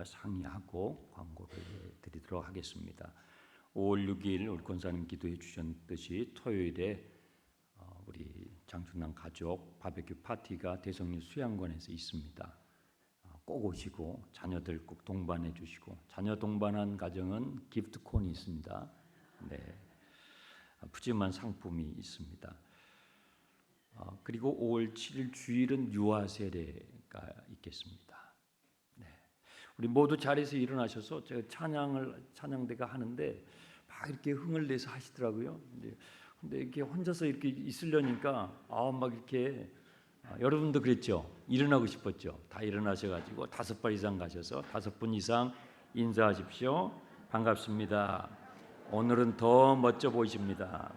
여러분과 상의하고 광고를 드리도록 하겠습니다. 5월 6일 우리 권사님 기도해 주셨듯이 토요일에 우리 장충남 가족 바베큐 파티가 대성리 수양관에서 있습니다. 꼭 오시고 자녀들 꼭 동반해 주시고, 자녀 동반한 가정은 기프트콘이 있습니다. 네, 푸짐한 상품이 있습니다. 그리고 5월 7일 주일은 유아 세례가 있겠습니다. 네, 우리 모두 자리에서 일어나셔서 제가 찬양대가 하는데 막 이렇게 흥을 내서 하시더라고요. 근데 이렇게 혼자서 이렇게 있으려니까 막 이렇게 여러분도 그랬죠? 일어나고 싶었죠? 다 일어나셔가지고 5발 이상 가셔서 5분 이상 인사하십시오. 반갑습니다. 오늘은 더 멋져 보이십니다.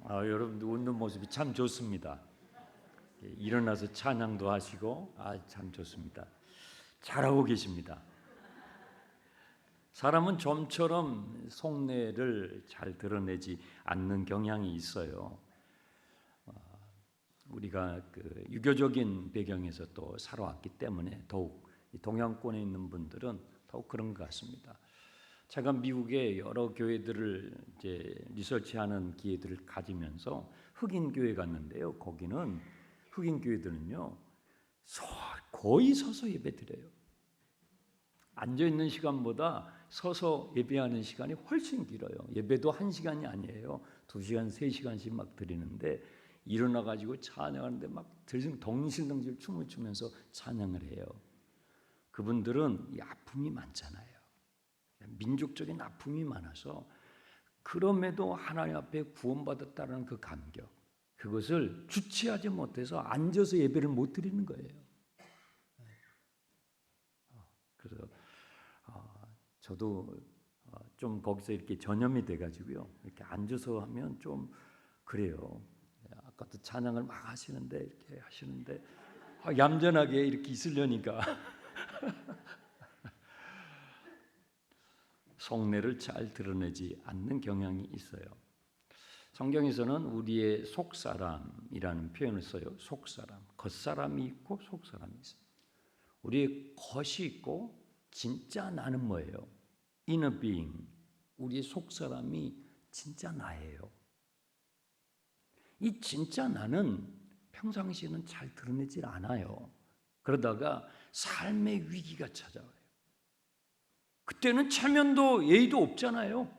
여러분들 웃는 모습이 참 좋습니다. 일어나서 찬양도 하시고 참 좋습니다. 잘하고 계십니다. 사람은 좀처럼 속내를 잘 드러내지 않는 경향이 있어요. 우리가 그 유교적인 배경에서 또 살아왔기 때문에 더욱 동양권에 있는 분들은 더욱 그런 것 같습니다. 제가 미국의 여러 교회들을 이제 리서치하는 기회들을 가지면서 흑인 교회 갔는데요. 거기는 흑인 교회들은요 거의 서서 예배드려요. 앉아 있는 시간보다 서서 예배하는 시간이 훨씬 길어요. 예배도 1시간이 아니에요. 2시간, 3시간씩 막 드리는데 일어나 가지고 찬양하는데 막 덩실덩실 춤을 추면서 찬양을 해요. 그분들은 이 아픔이 많잖아요. 민족적인 아픔이 많아서 그럼에도 하나님 앞에 구원받았다는 그 감격, 그것을 주체하지 못해서 앉아서 예배를 못 드리는 거예요. 그래서 저도 좀 거기서 이렇게 전염이 돼가지고요, 이렇게 앉아서 하면 좀 그래요. 아까도 찬양을 막 하시는데 이렇게 하시는데 얌전하게 이렇게 있으려니까 속내를 잘 드러내지 않는 경향이 있어요. 성경에서는 우리의 속사람이라는 표현을 써요. 속사람, 겉사람이 있고 속사람이 있어요. 우리의 겉이 있고 진짜 나는 뭐예요? inner being, 우리의 속사람이 진짜 나예요. 이 진짜 나는 평상시에는 잘 드러내질 않아요. 그러다가 삶의 위기가 찾아와요. 그때는 체면도 예의도 없잖아요.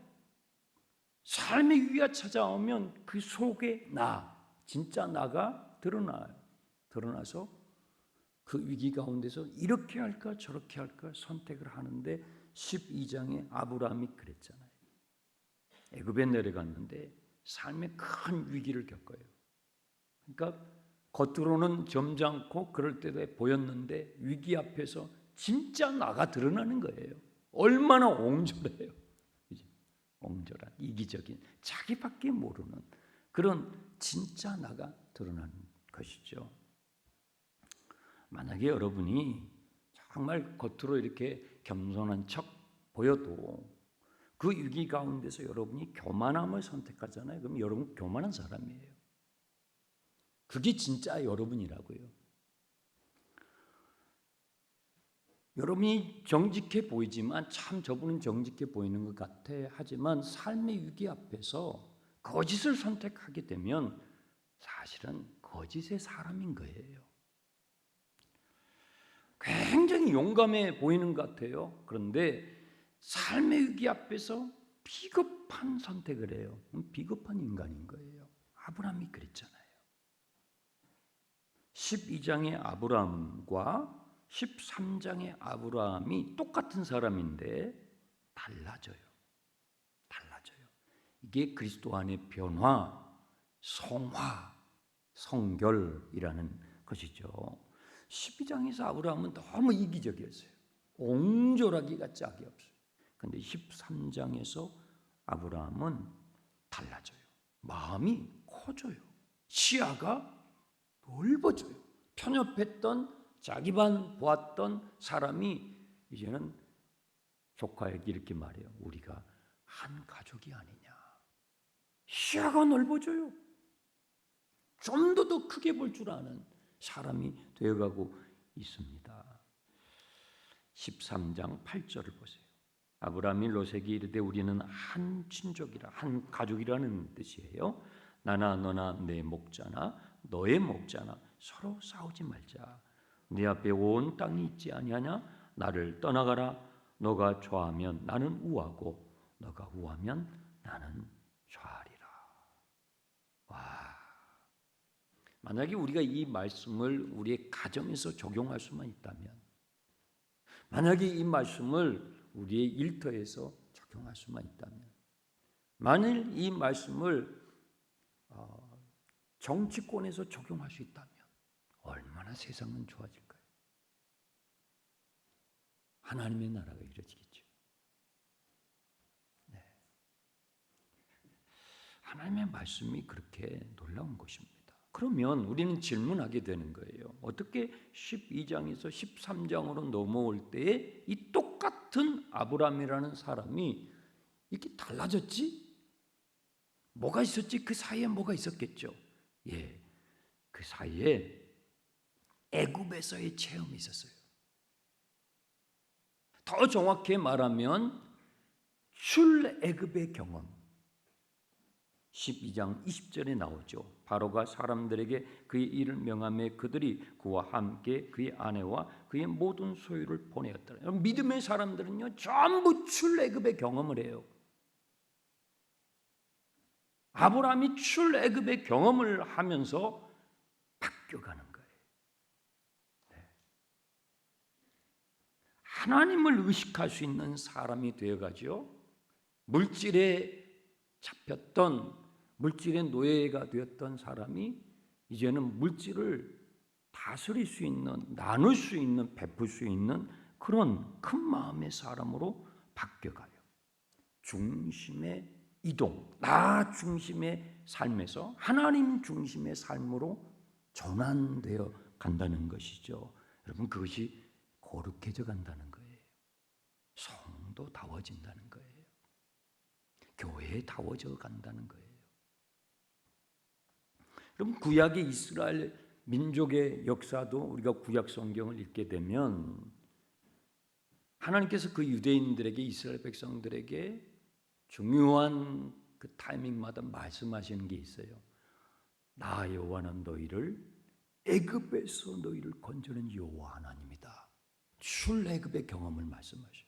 삶의 위기가 찾아오면 그 속에 진짜 나가 드러나요. 드러나서 그 위기 가운데서 이렇게 할까 저렇게 할까 선택을 하는데 12장에 아브라함이 그랬잖아요. 애굽에 내려갔는데 삶의 큰 위기를 겪어요. 그러니까 겉으로는 점잖고 그럴 때도 보였는데 위기 앞에서 진짜 나가 드러나는 거예요. 얼마나 옹졸해요. 옹졸한 이기적인 자기밖에 모르는 그런 진짜 나가 드러나는 것이죠. 만약에 여러분이 정말 겉으로 이렇게 겸손한 척 보여도 그 위기 가운데서 여러분이 교만함을 선택하잖아요. 그럼 여러분 교만한 사람이에요. 그게 진짜 여러분이라고요. 여러분이 정직해 보이지만 참 저분은 정직해 보이는 것 같아. 하지만 삶의 위기 앞에서 거짓을 선택하게 되면 사실은 거짓의 사람인 거예요. 굉장히 용감해 보이는 것 같아요. 그런데 삶의 위기 앞에서 비겁한 선택을 해요. 비겁한 인간인 거예요. 아브라함이 그랬잖아요. 12장의 아브라함과 13장의 아브라함이 똑같은 사람인데 달라져요. 이게 그리스도 안의 변화, 성화, 성결이라는 것이죠. 12장에서 아브라함은 너무 이기적이었어요. 옹졸하기가 짝이 없어요. 그런데 13장에서 아브라함은 달라져요. 마음이 커져요. 시야가 넓어져요. 편협했던 자기만 보았던 사람이 이제는 조카에게 이렇게 말해요. 우리가 한 가족이 아니냐. 시야가 넓어져요. 좀 더 크게 볼 줄 아는 사람이 되어가고 있습니다. 13장 8절을 보세요. 아브라함이 롯에게 이르되 우리는 한 친족이라, 한 가족이라는 뜻이에요. 나나 너나 내 목자나 너의 목자나 서로 싸우지 말자. 네 앞에 온 땅이 있지 아니하냐? 나를 떠나가라. 너가 좌하면 나는 우하고 너가 우하면 나는 좌하리라. 와, 만약에 우리가 이 말씀을 우리의 가정에서 적용할 수만 있다면, 만약에 이 말씀을 우리의 일터에서 적용할 수만 있다면, 만일 이 말씀을 정치권에서 적용할 수 있다면 얼마나 세상은 좋아질까요? 하나님의 나라가 이루어지겠죠. 네. 하나님의 말씀이 그렇게 놀라운 것입니다. 그러면 우리는 질문하게 되는 거예요. 어떻게 12장에서 13장으로 넘어올 때에 이 똑같은 아브라함이라는 사람이 이렇게 달라졌지? 뭐가 있었지? 그 사이에 뭐가 있었겠죠? 예, 그 사이에 애굽에서의 체험이 있었어요. 더 정확히 말하면 출애굽의 경험. 12장 20절에 나오죠. 바로가 사람들에게 그의 일을 명하며 그들이 그와 함께 그의 아내와 그의 모든 소유를 보내었더라. 믿음의 사람들은요 전부 출애굽의 경험을 해요. 아브라함이 출애굽의 경험을 하면서 바뀌어가는 거예요. 네. 하나님을 의식할 수 있는 사람이 되어가죠. 물질에 잡혔던, 물질의 노예가 되었던 사람이 이제는 물질을 다스릴 수 있는, 나눌 수 있는, 베풀 수 있는 그런 큰 마음의 사람으로 바뀌어가요. 중심의 이동, 나 중심의 삶에서 하나님 중심의 삶으로 전환되어 간다는 것이죠. 여러분, 그것이 거룩해져 간다는 거예요. 성도다워진다는 거예요. 교회다워져 간다는 거예요. 그럼 구약의 이스라엘 민족의 역사도 우리가 구약 성경을 읽게 되면 하나님께서 그 유대인들에게, 이스라엘 백성들에게 중요한 그 타이밍마다 말씀하시는 게 있어요. 나 여호와는 너희를 애굽에서 너희를 건져낸 여호와 하나님이다. 출애굽의 경험을 말씀하셔요.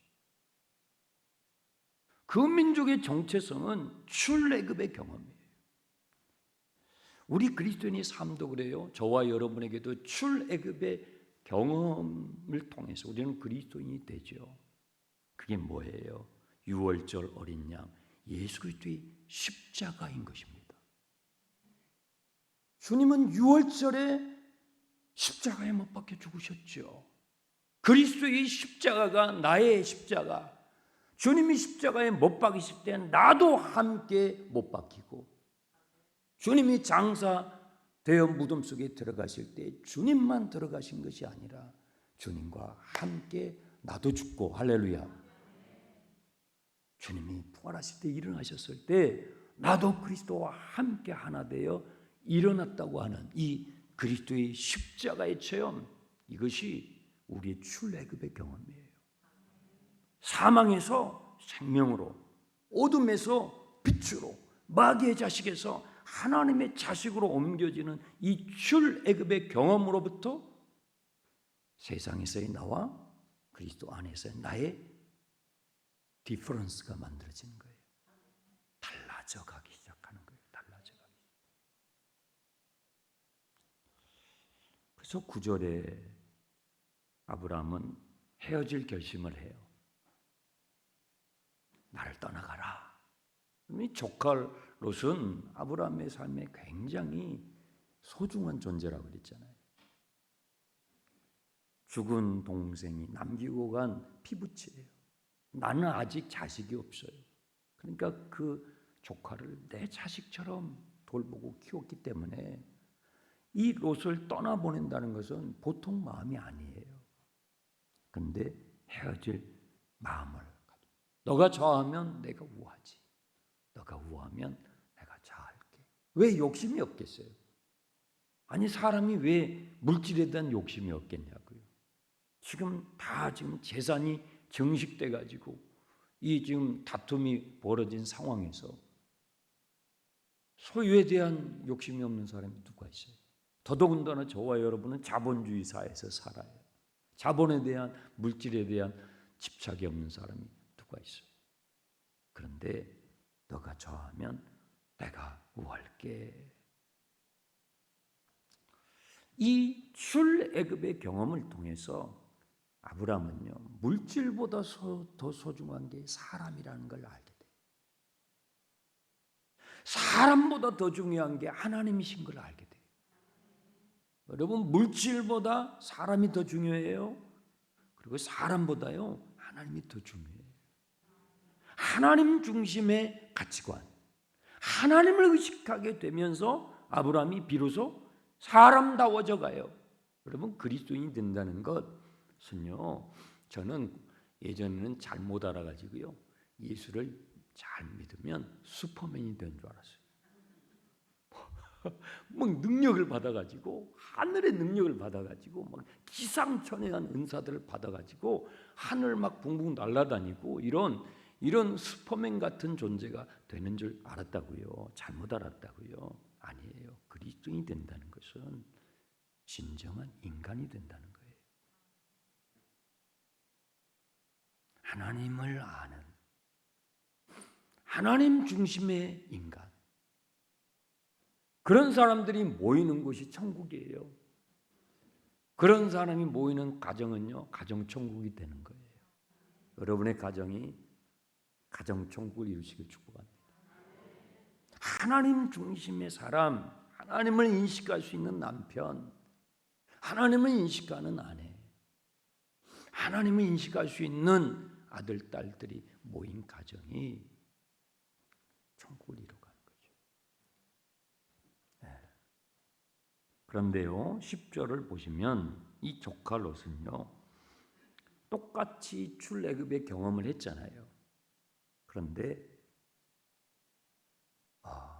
그 민족의 정체성은 출애굽의 경험이에요. 우리 그리스도인의 삶도 그래요. 저와 여러분에게도 출애굽의 경험을 통해서 우리는 그리스도인이 되죠. 그게 뭐예요? 유월절 어린 양 예수 그리스도의 십자가인 것입니다. 주님은 유월절에 십자가에 못 박혀 죽으셨죠. 그리스도의 십자가가 나의 십자가. 주님이 십자가에 못 박히실 때 나도 함께 못 박히고, 주님이 장사되어 무덤 속에 들어가실 때 주님만 들어가신 것이 아니라 주님과 함께 나도 죽고, 할렐루야. 주님이 부활하실 때 일어나셨을 때 나도 그리스도와 함께 하나 되어 일어났다고 하는 이 그리스도의 십자가의 체험, 이것이 우리의 출애굽의 경험이에요. 사망에서 생명으로, 어둠에서 빛으로, 마귀의 자식에서 하나님의 자식으로 옮겨지는 이 출애굽의 경험으로부터 세상에서의 나와 그리스도 안에서의 나의 디퍼런스가 만들어지는 거예요. 달라져 가기 시작하는 거예요. 달라져 가기. 그래서 9절에 아브라함은 헤어질 결심을 해요. 나를 떠나가라. 이 조카 롯은 아브라함의 삶에 굉장히 소중한 존재라고 그랬잖아요. 죽은 동생이 남기고 간 피부치예요. 나는 아직 자식이 없어요. 그러니까 그 조카를 내 자식처럼 돌보고 키웠기 때문에 이 롯을 떠나보낸다는 것은 보통 마음이 아니에요. 그런데 헤어질 마음을 가지고, 너가 좌하면 내가 우하지, 너가 우하면 내가 좌할게. 왜 욕심이 없겠어요? 아니, 사람이 왜 물질에 대한 욕심이 없겠냐고요. 지금 다 지금 재산이 증식돼 가지고 이 지금 다툼이 벌어진 상황에서 소유에 대한 욕심이 없는 사람이 누가 있어요? 더더군다나 저와 여러분은 자본주의 사회에서 살아요. 자본에 대한, 물질에 대한 집착이 없는 사람이 누가 있어요? 그런데 너가 좌하면 내가 우할게. 이 출애굽의 경험을 통해서 아브라함은요, 물질보다 더 소중한 게 사람이라는 걸 알게 돼요. 사람보다 더 중요한 게 하나님이신 걸 알게 돼요. 여러분, 물질보다 사람이 더 중요해요. 그리고 사람보다요, 하나님이 더 중요해요. 하나님 중심의 가치관, 하나님을 의식하게 되면서 아브라함이 비로소 사람다워져 가요. 여러분, 그리스도인이 된다는 것은요, 저는 예전에는 잘못 알아가지고요, 예수를 잘 믿으면 슈퍼맨이 된 줄 알았어요. 막 능력을 받아가지고, 하늘의 능력을 받아가지고, 막 기상천외한 은사들을 받아가지고 하늘 막 붕붕 날아다니고 이런 슈퍼맨 같은 존재가 되는 줄 알았다고요. 잘못 알았다고요. 아니에요. 그리스도인이 된다는 것은 진정한 인간이 된다는 거예요. 하나님을 아는 하나님 중심의 인간. 그런 사람들이 모이는 곳이 천국이에요. 그런 사람이 모이는 가정은요, 가정천국이 되는 거예요. 여러분의 가정이 가정천국을 이루시길 축복합니다. 하나님 중심의 사람, 하나님을 인식할 수 있는 남편, 하나님을 인식하는 아내, 하나님을 인식할 수 있는 아들, 딸들이 모인 가정이 천국을 이루어가는 거죠. 네. 그런데요, 10절을 보시면 이 조카 롯은요, 똑같이 출애굽의 경험을 했잖아요. 그런데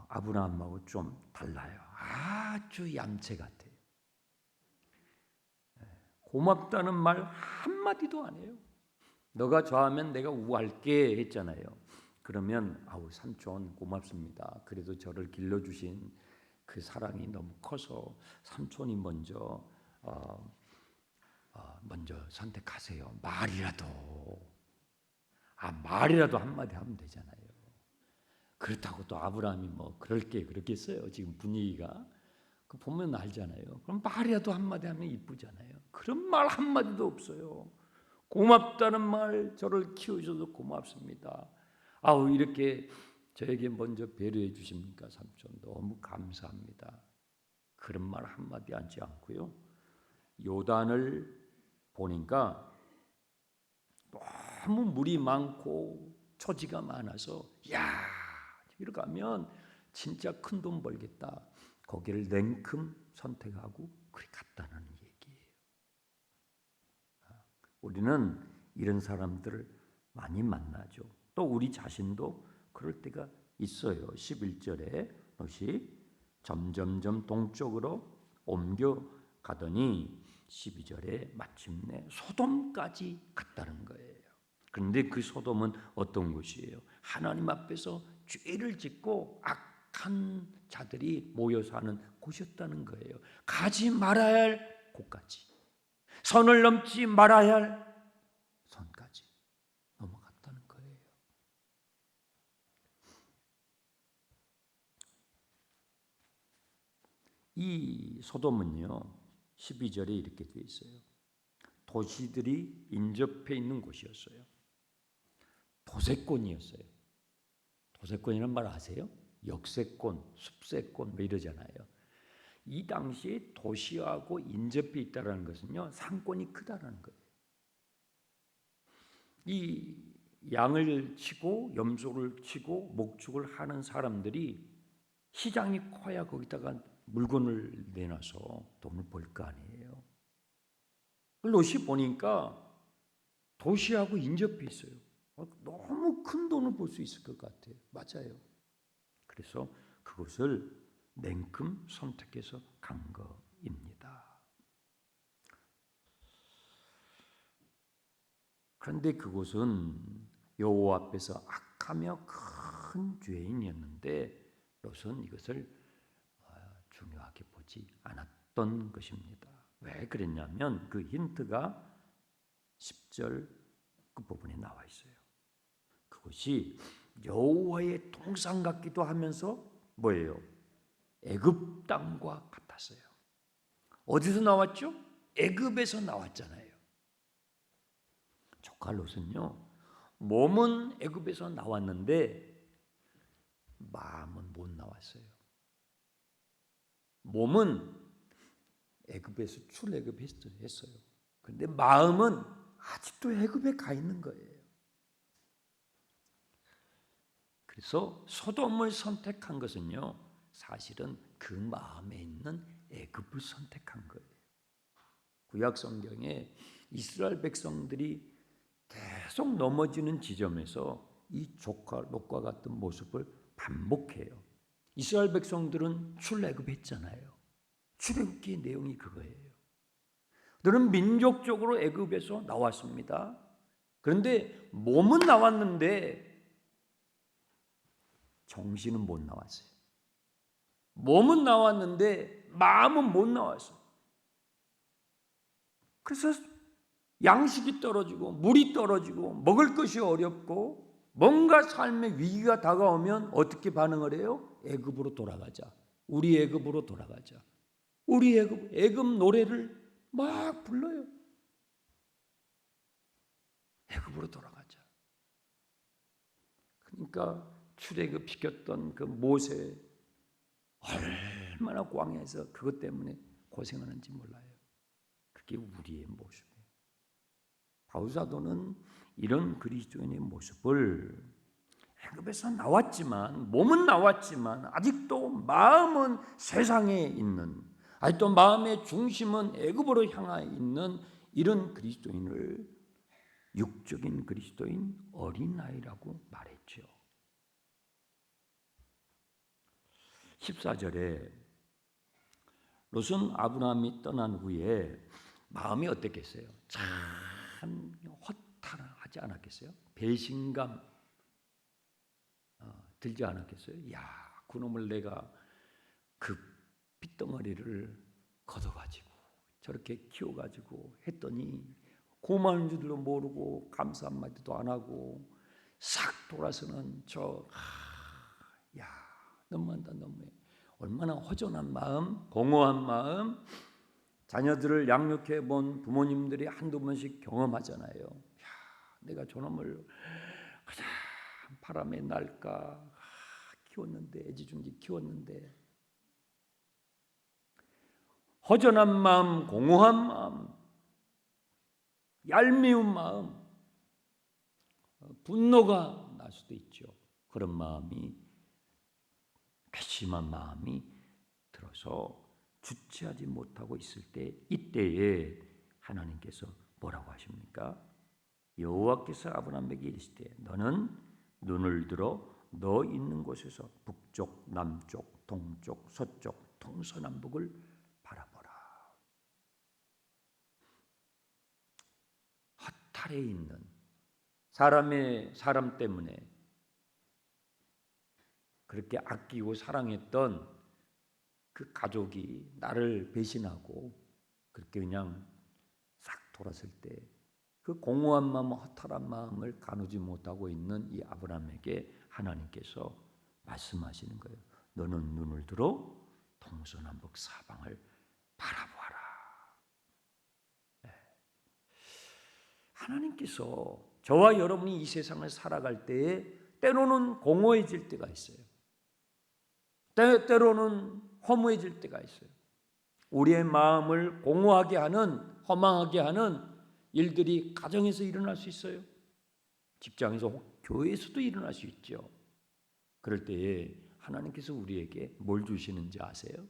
아브라함하고 좀 달라요. 아주 얌체 같아요. 고맙다는 말 한마디도 안 해요. 너가 좌하면 내가 우할게 했잖아요. 그러면 삼촌 고맙습니다. 그래도 저를 길러주신 그 사랑이 너무 커서 삼촌이 먼저 선택하세요. 말이라도 한마디 하면 되잖아요. 그렇다고 또 아브라함이 뭐 그렇겠어요. 지금 분위기가 그 보면 알잖아요. 그럼 말이라도 한마디 하면 이쁘잖아요. 그런 말 한마디도 없어요. 고맙다는 말, 저를 키우셔서 고맙습니다. 이렇게 저에게 먼저 배려해 주십니까, 삼촌? 너무 감사합니다. 그런 말 한마디 하지 않고요. 요단을 보니까 너무 물이 많고 초지가 많아서 여기로 가면 진짜 큰 돈 벌겠다. 거기를 냉큼 선택하고 그리 갔다는 얘기예요. 우리는 이런 사람들을 많이 만나죠. 또 우리 자신도 그럴 때가 있어요. 11절에 롯이 점점점 동쪽으로 옮겨가더니 12절에 마침내 소돔까지 갔다는 거예요. 그런데 그 소돔은 어떤 곳이에요? 하나님 앞에서 죄를 짓고 악한 자들이 모여 사는 곳이었다는 거예요. 가지 말아야 할 곳까지, 선을 넘지 말아야 할 선까지 넘어갔다는 거예요. 이 소돔은요, 12절에 이렇게 되어 있어요. 도시들이 인접해 있는 곳이었어요. 도세권이었어요. 도세권이라는 말 아세요? 역세권, 숲세권 뭐 이러잖아요. 이 당시에 도시하고 인접해 있다는 것은요, 상권이 크다라는 거예요. 이 양을 치고 염소를 치고 목축을 하는 사람들이 시장이 커야 거기다가 물건을 내놔서 돈을 벌 거 아니에요. 롯이 보니까 도시하고 인접해 있어요. 너무 큰 돈을 벌 수 있을 것 같아요. 맞아요. 그래서 그것을 냉큼 선택해서 간 거입니다. 그런데 그곳은 여호와 앞에서 악하며 큰 죄인이었는데 롯은 이것을 중요하게 보지 않았던 것입니다. 왜 그랬냐면 그 힌트가 10절 끝부분에 나와 있어요. 그것이 여호와의 동산 같기도 하면서 뭐예요? 애굽 땅과 같았어요. 어디서 나왔죠? 애굽에서 나왔잖아요. 조카 롯은요, 몸은 애굽에서 나왔는데 마음은 못 나왔어요. 몸은 애굽에서 출애굽했어요. 그런데 마음은 아직도 애굽에 가 있는 거예요. 그래서 소돔을 선택한 것은요, 사실은 그 마음에 있는 애굽을 선택한 거예요. 구약 성경에 이스라엘 백성들이 계속 넘어지는 지점에서 이 조카 롯과 같은 모습을 반복해요. 이스라엘 백성들은 출애굽했잖아요. 출애굽기의 내용이 그거예요. 너는 민족적으로 애굽에서 나왔습니다. 그런데 몸은 나왔는데 정신은 못 나왔어요. 몸은 나왔는데 마음은 못 나왔어요. 그래서 양식이 떨어지고 물이 떨어지고 먹을 것이 어렵고 뭔가 삶의 위기가 다가오면 어떻게 반응을 해요? 애굽으로 돌아가자. 우리 애굽으로 돌아가자. 우리 애굽 노래를 막 불러요. 애굽으로 돌아가자. 그러니까 출애굽 시켰던 그 모세 얼마나 광야에서 그것 때문에 고생하는지 몰라요. 그게 우리의 모습이에요. 바울 사도는 이런 그리스도인의 모습을 애굽에서 나왔지만 몸은 나왔지만 아직도 마음은 세상에 있는, 아직도 마음의 중심은 애굽으로 향해 있는 이런 그리스도인을 육적인 그리스도인 어린아이라고 말했죠. 14절에 롯은 아브라함이 떠난 후에 마음이 어땠겠어요? 참 허탈하지 않았겠어요? 배신감 들지 않았겠어요? 야, 그놈을 내가 그 핏덩어리를 걷어가지고 저렇게 키워가지고 했더니 고마운 줄도 모르고 감사 한마디도 안 하고 싹 돌아서는 야, 너무한다, 너무해. 얼마나 허전한 마음, 공허한 마음, 자녀들을 양육해 본 부모님들이 한두 번씩 경험하잖아요. 야, 내가 저놈을 가장 바람에 날까 키웠는데, 애지중지 키웠는데, 허전한 마음, 공허한 마음, 얄미운 마음, 분노가 날 수도 있죠. 그런 마음이, 괘씸한 마음이 들어서 주체하지 못하고 있을 때, 이때에 하나님께서 뭐라고 하십니까? 여호와께서 아브라함에게 이르시되 너는 눈을 들어 너 있는 곳에서 북쪽, 남쪽, 동쪽, 서쪽, 동서남북을 바라보라. 허탈해 있는 사람 때문에 그렇게 아끼고 사랑했던 그 가족이 나를 배신하고 그렇게 그냥 싹 돌았을 때 그 공허한 마음, 허탈한 마음을 가누지 못하고 있는 이 아브라함에게 하나님께서 말씀하시는 거예요. 너는 눈을 들어 동서남북 사방을 바라보아라. 네. 하나님께서 저와 여러분이 이 세상을 살아갈 때에 때로는 공허해질 때가 있어요. 때로는 허무해질 때가 있어요. 우리의 마음을 공허하게 하는, 허망하게 하는 일들이 가정에서 일어날 수 있어요. 직장에서, 교회에서도 일어날 수 있죠. 그럴 때에 하나님께서 우리에게 뭘 주시는지 아세요?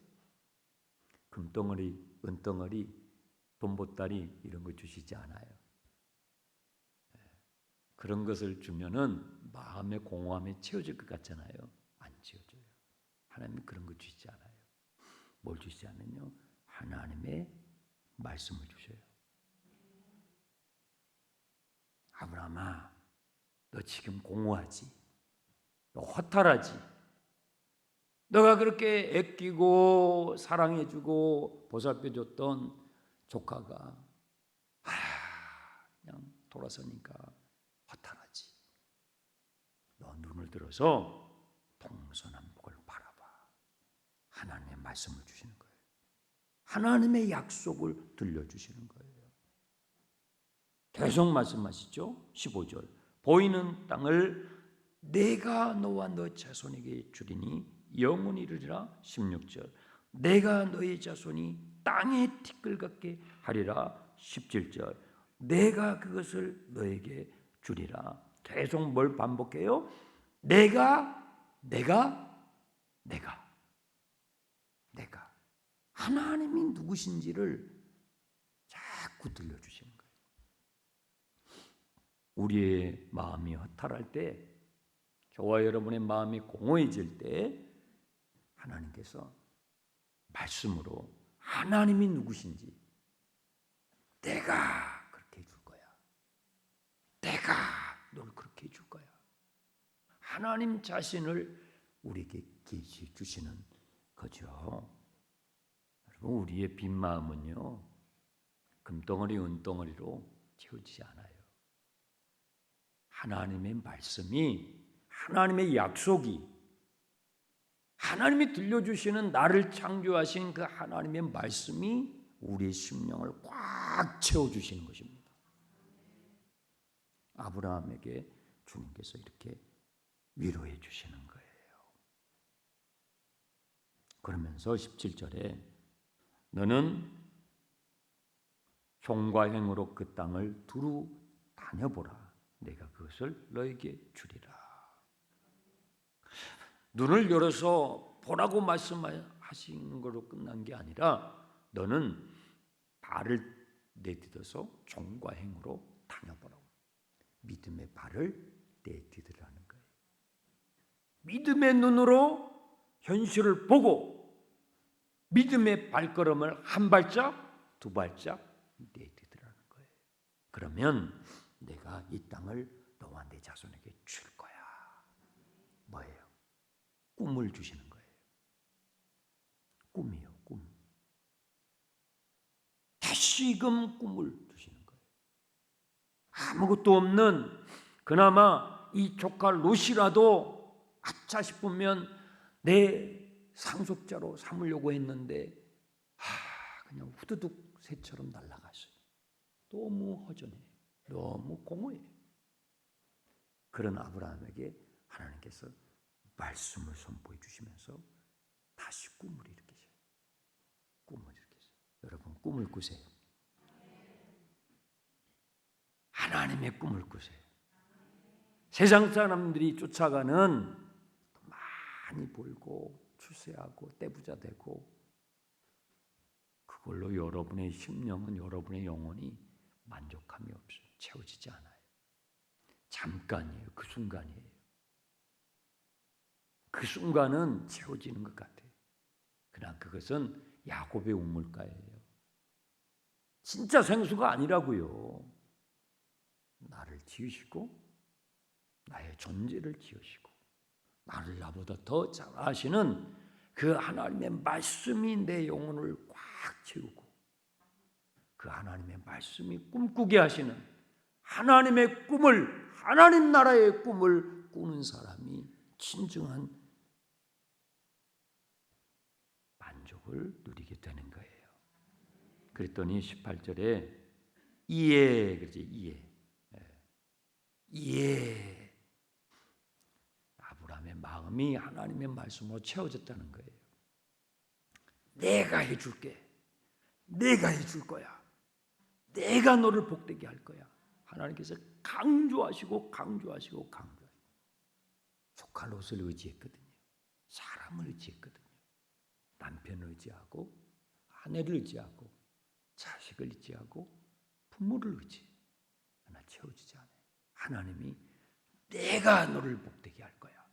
금덩어리, 은덩어리, 돈보따리 이런 거 주시지 않아요. 그런 것을 주면은 마음의 공허함이 채워질 것 같잖아요. 안 채워져요. 하나님은 그런 거 주시지 않아요. 뭘 주시지 않느냐? 하나님의 말씀을 주셔요. 아브라함아, 너 지금 공허하지? 너 허탈하지? 너가 그렇게 아끼고 사랑해주고 보살펴줬던 조카가 그냥 돌아서니까 허탈하지? 너 눈을 들어서 동서남북을 바라봐. 하나님의 말씀을 주시는 거예요. 하나님의 약속을 들려주시는 거예요. 계속 말씀하시죠. 15절 보이는 땅을 내가 너와 너 자손에게 주리니 영원히 이르리라. 16절 내가 너의 자손이 땅의 티끌 같게 하리라. 17절 내가 그것을 너에게 주리라. 계속 뭘 반복해요? 내가 하나님이 누구신지를 자꾸 들려주시는 거예요. 우리의 마음이 허탈할 때, 저와 여러분의 마음이 공허해질 때 하나님께서 말씀으로 하나님이 누구신지 내가 그렇게 해줄 거야. 내가 널 그렇게 해줄 거야. 하나님 자신을 우리에게 계시해 주시는 거죠. 여러분, 우리의 빈 마음은요, 금덩어리, 은덩어리로 채워지지 않아요. 하나님의 말씀이, 하나님의 약속이, 하나님이 들려주시는 나를 창조하신 그 하나님의 말씀이 우리의 심령을 꽉 채워주시는 것입니다. 아브라함에게 주님께서 이렇게 위로해 주시는 거예요. 그러면서 17절에 너는 종과 행으로 그 땅을 두루 다녀보라. 내가 그것을 너에게 주리라. 눈을 열어서 보라고 말씀하신 걸로 끝난 게 아니라 너는 발을 내딛어서 종과 행으로 다녀보라고. 믿음의 발을 내딛으라는 거예요. 믿음의 눈으로 현실을 보고 믿음의 발걸음을 한 발짝, 두 발짝 내딛으라는 거예요. 그러면 내가 이 땅을 너와 내 자손에게 줄 거야. 뭐예요? 꿈을 주시는 거예요. 꿈이요, 꿈. 다시금 꿈을 주시는 거예요. 아무것도 없는 그나마 이 조카 롯이라도 아차 싶으면 내 상속자로 삼으려고 했는데 그냥 후두둑 새처럼 날아갔어요. 너무 허전해, 너무 공허해. 그런 아브라함에게 하나님께서 말씀을 선포해 주시면서 다시 꿈을 일으키세요. 꿈을 일으키세요. 여러분, 꿈을 꾸세요. 하나님의 꿈을 꾸세요. 세상 사람들이 쫓아가는 많이 벌고 출세하고 떼부자 되고 그걸로 여러분의 심령은, 여러분의 영혼이 만족함이 없어요. 채워지지 않아요. 잠깐이에요. 그 순간이에요. 그 순간은 채워지는 것 같아요. 그러나 그것은 야곱의 우물가예요. 진짜 생수가 아니라고요. 나를 지으시고 나의 존재를 지으시고 나를 나보다 더 잘 아시는 그 하나님의 말씀이 내 영혼을 꽉 채우고 그 하나님의 말씀이 꿈꾸게 하시는 하나님의 꿈을, 하나님 나라의 꿈을 꾸는 사람이 진정한 만족을 누리게 되는 거예요. 그랬더니 18절에 이에, 그렇지, 이에. 예. 아브라함의 마음이 하나님의 말씀으로 채워졌다는 거예요. 내가 해줄게. 내가 해줄 거야. 내가 너를 복되게 할 거야. 하나님께서 강조하시고 조카 롯을 의지했거든요. 사람을 의지했거든요. 남편을 의지하고 아내를 의지하고 자식을 의지하고 부모를 의지. 하나 채워지지 않아요. 하나님이 내가 너를 복되게 할 거야.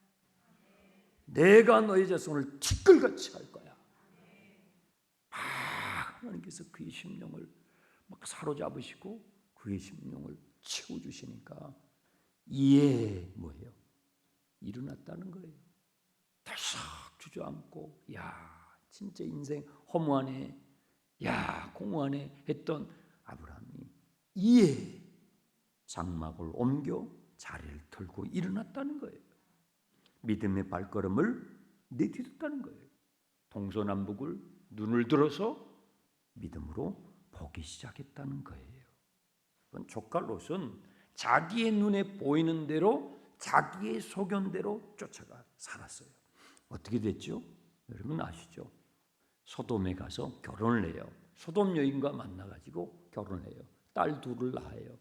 내가 너의 자손을 티끌같이 할 거야. 하나님께서 그의 심령을 막 사로잡으시고 그의 심령을 채워주시니까 이에 뭐예요? 일어났다는 거예요. 달싹 주저앉고 야 진짜 인생 허무하네, 야 공허하네 했던 아브라함이 이에 장막을 옮겨 자리를 털고 일어났다는 거예요. 믿음의 발걸음을 내딛었다는 거예요. 동서남북을 눈을 들어서 믿음으로 보기 시작했다는 거예요. 조카 롯은 자기의 눈에 보이는 대로 자기의 소견대로 쫓아가 살았어요. 어떻게 됐죠? 여러분 아시죠? 소돔에 가서 결혼을 해요. 소돔 여인과 만나가지고 결혼을 해요. 딸 둘을 낳아요.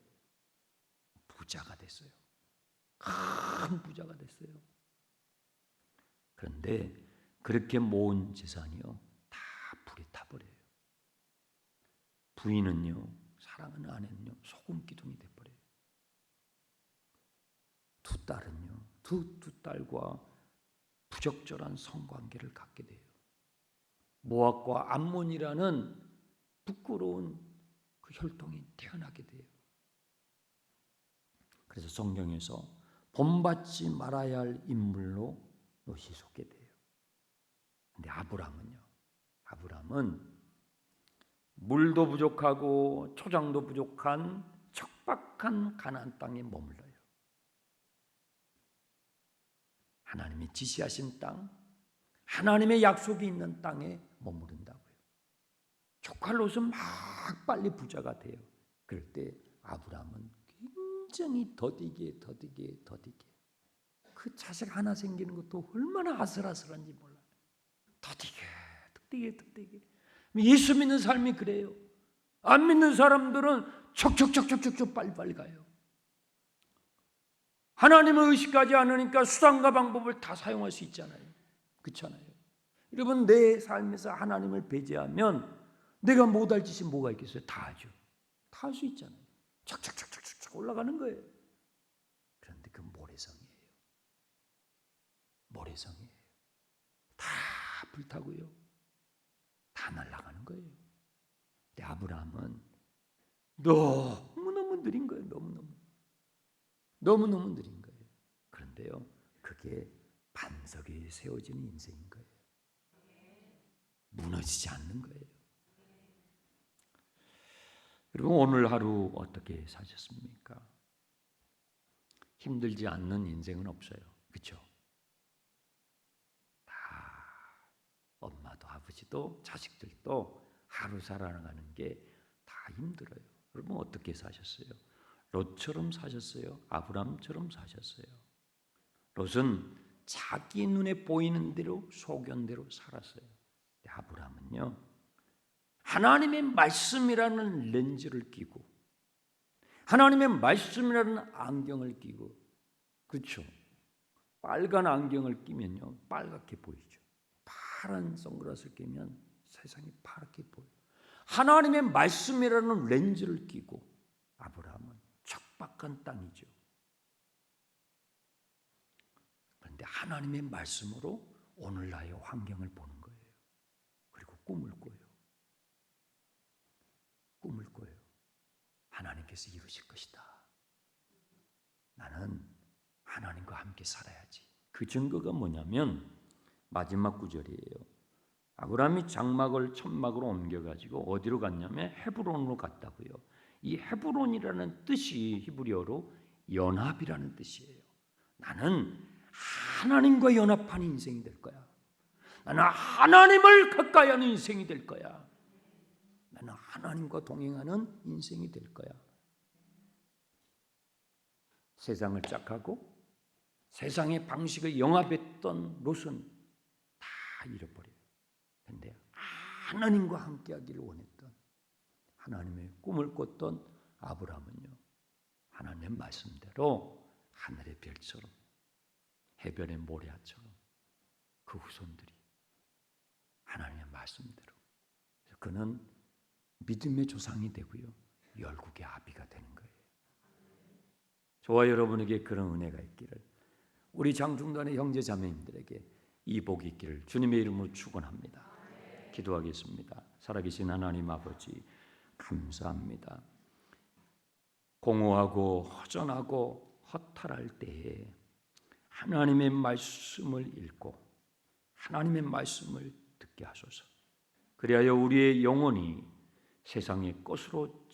부자가 됐어요. 큰 부자가 됐어요. 그런데 그렇게 모은 재산이요 다 불에 타버려요. 부인은요, 사랑하는 아내는요 소금 기둥이 돼버려요. 두 딸은요 두 딸과 부적절한 성관계를 갖게 돼요. 모압과 암몬이라는 부끄러운 그 혈통이 태어나게 돼요. 그래서 성경에서 본받지 말아야 할 인물로 롯이 소개돼요. 근데 아브라함은 물도 부족하고 초장도 부족한 척박한 가나안 땅에 머물러요. 하나님이 지시하신 땅, 하나님의 약속이 있는 땅에 머무른다고요. 조카 롯은 막 빨리 부자가 돼요. 그럴 때 아브라함은 굉장히 더디게 그 자식 하나 생기는 것도 얼마나 아슬아슬한지 몰라요. 더디게 예수 믿는 삶이 그래요. 안 믿는 사람들은 척척 빨리 가요. 하나님을 의식하지 않으니까 수단과 방법을 다 사용할 수 있잖아요. 그렇잖아요. 여러분 내 삶에서 하나님을 배제하면 내가 못할 짓이 뭐가 있겠어요? 다 하죠. 다 할 수 있잖아요. 척척 올라가는 거예요. 그런데 그 모래성이에요. 다 불타고요. 다 날아가는 거예요. 근데 아브라함은 너무너무 느린 거예요. 너무너무 느린 거예요. 그런데요, 그게 반석에 세워지는 인생인 거예요. 무너지지 않는 거예요. 여러분 오늘 하루 어떻게 사셨습니까? 힘들지 않는 인생은 없어요. 그렇죠? 다 엄마도 아버지도 자식들도 하루 살아가는 게 다 힘들어요. 여러분 어떻게 사셨어요? 롯처럼 사셨어요? 아브라함처럼 사셨어요? 롯은 자기 눈에 보이는 대로 소견대로 살았어요. 아브라함은요 하나님의 말씀이라는 렌즈를 끼고 하나님의 말씀이라는 안경을 끼고, 그렇죠? 빨간 안경을 끼면요 빨갛게 보이죠. 파란 선글라스를 끼면 세상이 파랗게 보여요. 하나님의 말씀이라는 렌즈를 끼고 아브라함은 척박한 땅이죠. 그런데 하나님의 말씀으로 오늘 나의 환경을 보는 거예요. 그리고 꿈을 꿔요. 하나님께서 이루실 것이다. 나는 하나님과 함께 살아야지. 그 증거가 뭐냐면 마지막 구절이에요. 아브라함이 장막을 천막으로 옮겨가지고 어디로 갔냐면 헤브론으로 갔다고요. 이 헤브론이라는 뜻이 히브리어로 연합이라는 뜻이에요. 나는 하나님과 연합한 인생이 될 거야. 나는 하나님을 가까이 하는 인생이 될 거야. 나는 하나님과 동행하는 인생이 될 거야. 세상을 짝하고 세상의 방식을 영합했던 롯은 다 잃어버려요. 그런데 하나님과 함께하기를 원했던, 하나님의 꿈을 꿨던 아브라함은요, 하나님의 말씀대로 하늘의 별처럼 해변의 모래알처럼 그 후손들이 하나님의 말씀대로, 그는 믿음의 조상이 되고요, 열국의 아비가 되는 거예요. 저와 여러분에게 그런 은혜가 있기를, 우리 장중단의 형제 자매님들에게 이 복이 있기를 주님의 이름으로 축원합니다. 기도하겠습니다. 살아계신 하나님 아버지, 감사합니다. 공허하고 허전하고 허탈할 때에 하나님의 말씀을 읽고 하나님의 말씀을 듣게 하소서. 그리하여 우리의 영혼이 세상의 것으로